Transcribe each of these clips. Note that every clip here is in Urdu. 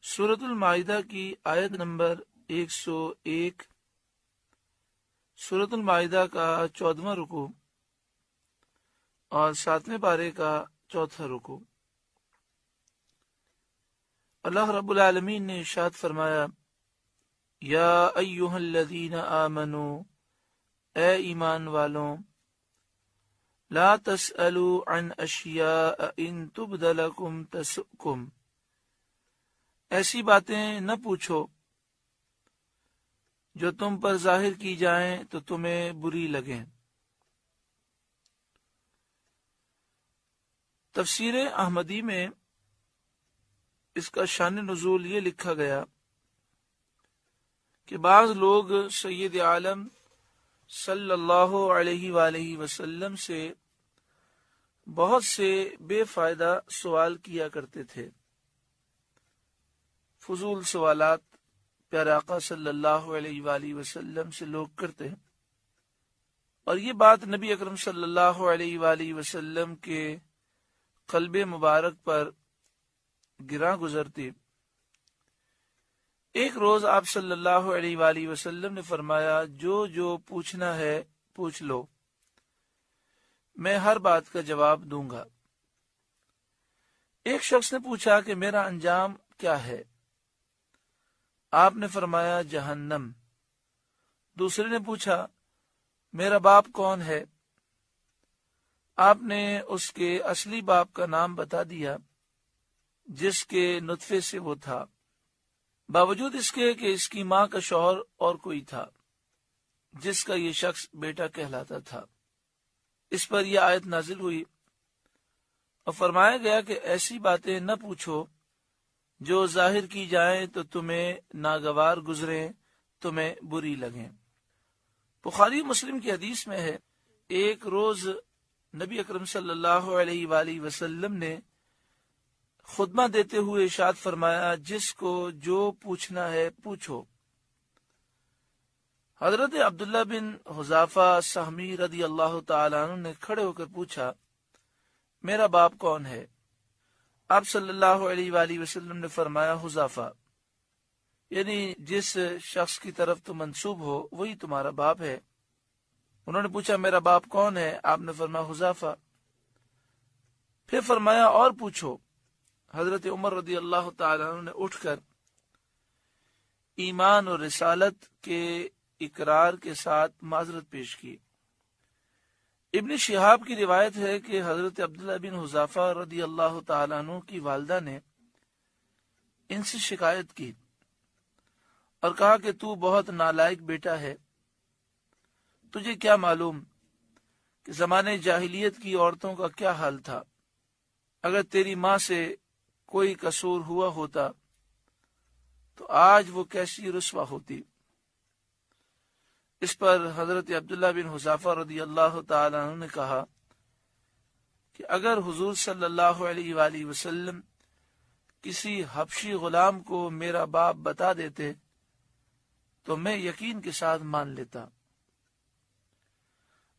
سورۃ المائدہ کی آیت نمبر 101، سورۃ المائدہ کا 14واں رکوع اور 7ویں پارے کا 4تھا رکوع۔ اللہ رب العالمین نے ارشاد فرمایا، یا ایھا الذین آمنوا، اے ایمان والوں، لا تسألوا عن اشیاء ان تبد لکم تسؤکم، ایسی باتیں نہ پوچھو جو تم پر ظاہر کی جائیں تو تمہیں بری لگیں۔ تفسیر احمدی میں اس کا شان نزول یہ لکھا گیا کہ بعض لوگ سید عالم صلی اللہ علیہ وآلہ وسلم سے بہت سے بے فائدہ سوال کیا کرتے تھے، فضول سوالات پیارے آقا صلی اللہ علیہ وآلہ وسلم سے لوگ کرتے ہیں، اور یہ بات نبی اکرم صلی اللہ علیہ وآلہ وسلم کے قلب مبارک پر گراں گزرتی۔ ایک روز آپ صلی اللہ علیہ وآلہ وسلم نے فرمایا، جو پوچھنا ہے پوچھ لو، میں ہر بات کا جواب دوں گا۔ ایک شخص نے پوچھا کہ میرا انجام کیا ہے؟ آپ نے فرمایا، جہنم۔ دوسرے نے پوچھا، میرا باپ کون ہے؟ آپ نے اس کے اصلی باپ کا نام بتا دیا جس کے نطفے سے وہ تھا، باوجود اس کے کہ اس کی ماں کا شوہر اور کوئی تھا جس کا یہ شخص بیٹا کہلاتا تھا۔ اس پر یہ آیت نازل ہوئی اور فرمایا گیا کہ ایسی باتیں نہ پوچھو جو ظاہر کی جائیں تو تمہیں ناگوار گزریں، تمہیں بری لگیں۔ بخاری مسلم کی حدیث میں ہے، ایک روز نبی اکرم صلی اللہ علیہ وآلہ وسلم نے خطبہ دیتے ہوئے ارشاد فرمایا، جس کو جو پوچھنا ہے پوچھو۔ حضرت عبداللہ بن حذافہ سہمی رضی اللہ تعالیٰ عنہ نے کھڑے ہو کر پوچھا، میرا باپ کون ہے؟ آپ صلی اللہ علیہ وآلہ وسلم نے فرمایا، حذافہ، یعنی جس شخص کی طرف تم منسوب ہو وہی تمہارا باپ ہے۔ انہوں نے پوچھا، میرا باپ کون ہے؟ آپ نے فرمایا، حذافہ۔ پھر فرمایا، اور پوچھو۔ حضرت عمر رضی اللہ تعالیٰ عنہ نے اٹھ کر ایمان اور رسالت کے اقرار کے ساتھ معذرت پیش کی۔ ابن شہاب کی روایت ہے کہ حضرت عبداللہ بن حذافہ رضی اللہ تعالیٰ عنہ کی والدہ نے ان سے شکایت کی اور کہا کہ تو بہت نالائق بیٹا ہے، تجھے کیا معلوم کہ زمانے جاہلیت کی عورتوں کا کیا حال تھا؟ اگر تیری ماں سے کوئی قصور ہوا ہوتا تو آج وہ کیسی رسوا ہوتی۔ اس پر حضرت عبداللہ بن حذافہ رضی اللہ تعالیٰ عنہ نے کہا کہ اگر حضور صلی اللہ علیہ وآلہ وسلم کسی حبشی غلام کو میرا باپ بتا دیتے تو میں یقین کے ساتھ مان لیتا۔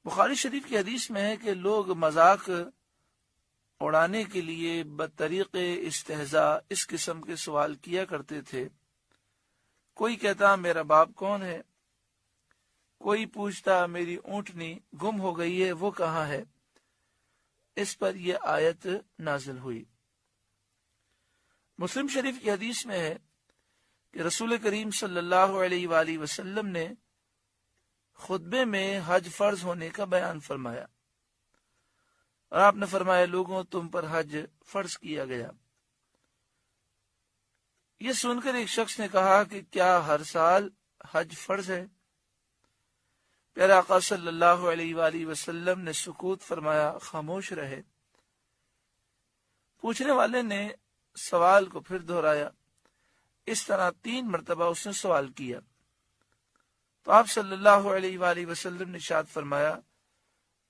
بخاری شریف کی حدیث میں ہے کہ لوگ مذاق اڑانے کے لیے بطریق استہزاء اس قسم کے سوال کیا کرتے تھے۔ کوئی کہتا، میرا باپ کون ہے؟ کوئی پوچھتا، میری اونٹنی گم ہو گئی ہے، وہ کہاں ہے؟ اس پر یہ آیت نازل ہوئی۔ مسلم شریف کی حدیث میں ہے کہ رسول کریم صلی اللہ علیہ وآلہ وسلم نے خطبے میں حج فرض ہونے کا بیان فرمایا اور آپ نے فرمایا، لوگوں، تم پر حج فرض کیا گیا۔ یہ سن کر ایک شخص نے کہا کہ کیا ہر سال حج فرض ہے؟ پیارے آقا صلی اللہ علیہ وآلہ وسلم نے سکوت فرمایا، خاموش رہے۔ پوچھنے والے نے سوال کو پھر دہرایا۔ اس طرح 3 مرتبہ اس نے سوال کیا تو آپ صلی اللہ علیہ وآلہ وسلم نے ارشاد فرمایا،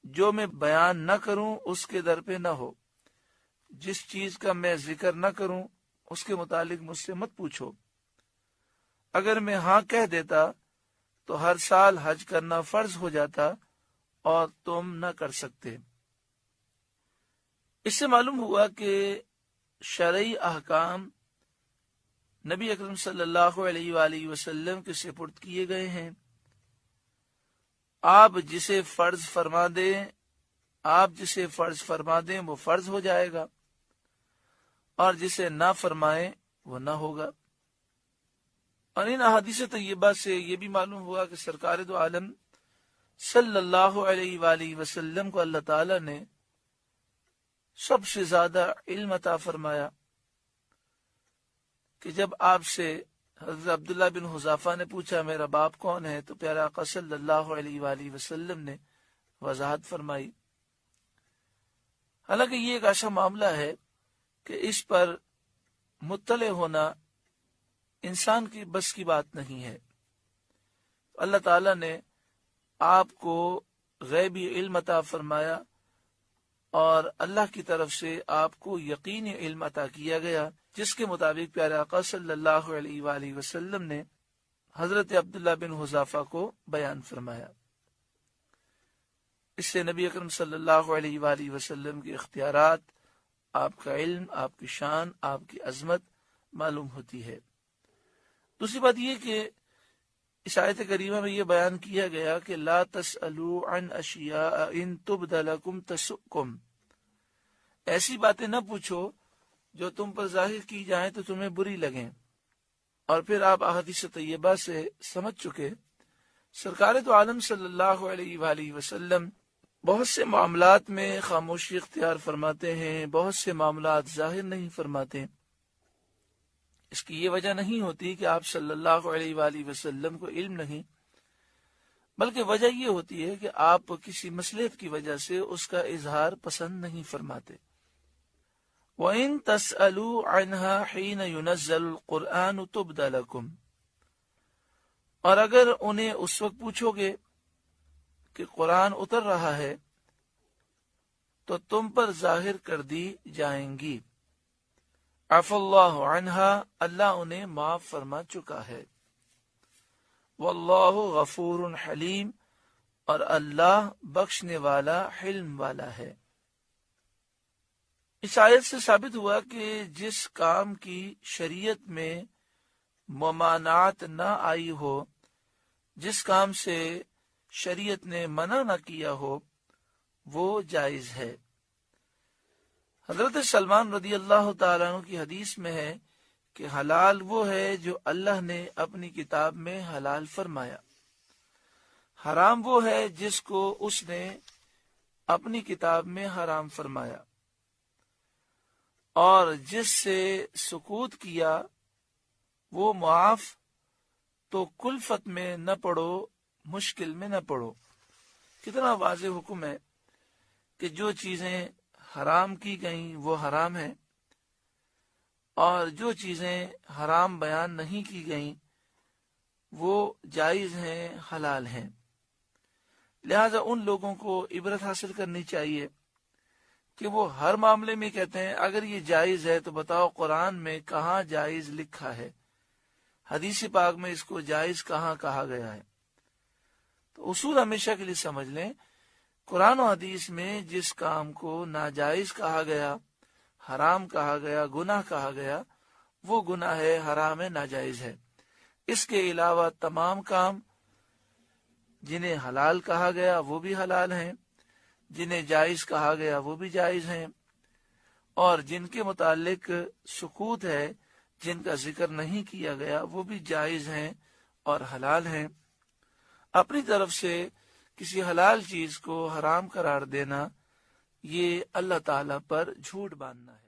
جو میں بیان نہ کروں اس کے در پہ نہ ہو، جس چیز کا میں ذکر نہ کروں اس کے متعلق مجھ سے مت پوچھو۔ اگر میں ہاں کہہ دیتا تو ہر سال حج کرنا فرض ہو جاتا اور تم نہ کر سکتے۔ اس سے معلوم ہوا کہ شرعی احکام نبی اکرم صلی اللہ علیہ وآلہ وسلم کے سپرد کیے گئے ہیں۔ آپ جسے فرض فرما دیں وہ فرض ہو جائے گا، اور جسے نہ فرمائیں وہ نہ ہوگا۔ اور ان احادیث طیبہ سے یہ بھی معلوم ہوا کہ سرکار دو عالم صلی اللہ علیہ وآلہ وسلم کو اللہ تعالی نے سب سے زیادہ علم عطا فرمایا، کہ جب آپ سے حضرت عبداللہ بن حذافہ نے پوچھا میرا باپ کون ہے، تو پیارے آقا صلی اللہ علیہ وآلہ وسلم نے وضاحت فرمائی۔ حالانکہ یہ ایک ایسا معاملہ ہے کہ اس پر مطلع ہونا انسان کی بس کی بات نہیں ہے۔ اللہ تعالیٰ نے آپ کو غیبی علم عطا فرمایا، اور اللہ کی طرف سے آپ کو یقینی علم عطا کیا گیا، جس کے مطابق پیارے آقا صلی اللہ علیہ وآلہ وسلم نے حضرت عبداللہ بن حذافہ کو بیان فرمایا۔ اس سے نبی اکرم صلی اللہ علیہ وآلہ وسلم کے اختیارات، آپ کا علم، آپ کی شان، آپ کی عظمت معلوم ہوتی ہے۔ دوسری بات یہ کہ اس آیت کریمہ میں یہ بیان کیا گیا کہ لا تسألوا عن اشیاء ان تبد لکم تسؤکم، ایسی باتیں نہ پوچھو جو تم پر ظاہر کی جائیں تو تمہیں بری لگیں۔ اور پھر آپ احادیث طیبہ سے سمجھ چکے، سرکار تو عالم صلی اللہ علیہ وآلہ وسلم بہت سے معاملات میں خاموشی اختیار فرماتے ہیں، بہت سے معاملات ظاہر نہیں فرماتے۔ اس کی یہ وجہ نہیں ہوتی کہ آپ صلی اللہ علیہ وآلہ وسلم کو علم نہیں، بلکہ وجہ یہ ہوتی ہے کہ آپ کسی مصلحت کی وجہ سے اس کا اظہار پسند نہیں فرماتے۔ وَإِن تَسْأَلُوا عَنْهَا حِينَ يُنَزَّلُ الْقُرْآنُ تُبْدَ لَكُمْ، اور اگر انہیں اس وقت پوچھو گے کہ قرآن اتر رہا ہے تو تم پر ظاہر کر دی جائیں گی۔ عفا اللہ عنہا، اللہ انہیں معاف فرما چکا ہے۔ واللہ غفور حلیم، اور اللہ بخشنے والا، حلم والا ہے۔ اس آیت سے ثابت ہوا کہ جس کام کی شریعت میں ممانعت نہ آئی ہو، جس کام سے شریعت نے منع نہ کیا ہو، وہ جائز ہے۔ حضرت سلمان رضی اللہ تعالیٰ عنہ کی حدیث میں ہے کہ حلال وہ ہے جو اللہ نے اپنی کتاب میں حلال فرمایا، حرام وہ ہے جس کو اس نے اپنی کتاب میں حرام فرمایا، اور جس سے سکوت کیا وہ معاف، تو کلفت میں نہ پڑو، مشکل میں نہ پڑو۔ کتنا واضح حکم ہے کہ جو چیزیں حرام کی گئیں وہ حرام ہیں، اور جو چیزیں حرام بیان نہیں کی گئیں وہ جائز ہیں، حلال ہیں۔ لہذا ان لوگوں کو عبرت حاصل کرنی چاہیے کہ وہ ہر معاملے میں کہتے ہیں اگر یہ جائز ہے تو بتاؤ قرآن میں کہاں جائز لکھا ہے، حدیث پاک میں اس کو جائز کہاں کہا گیا ہے۔ تو اصول ہمیشہ کے لیے سمجھ لیں، قرآن و حدیث میں جس کام کو ناجائز کہا گیا، حرام کہا گیا، گناہ کہا گیا، وہ گناہ ہے، حرام ہے، ناجائز ہے۔ اس کے علاوہ تمام کام جنہیں حلال کہا گیا وہ بھی حلال ہیں، جنہیں جائز کہا گیا وہ بھی جائز ہیں، اور جن کے متعلق سکوت ہے، جن کا ذکر نہیں کیا گیا، وہ بھی جائز ہیں اور حلال ہیں۔ اپنی طرف سے کسی حلال چیز کو حرام قرار دینا، یہ اللہ تعالیٰ پر جھوٹ باندھنا ہے۔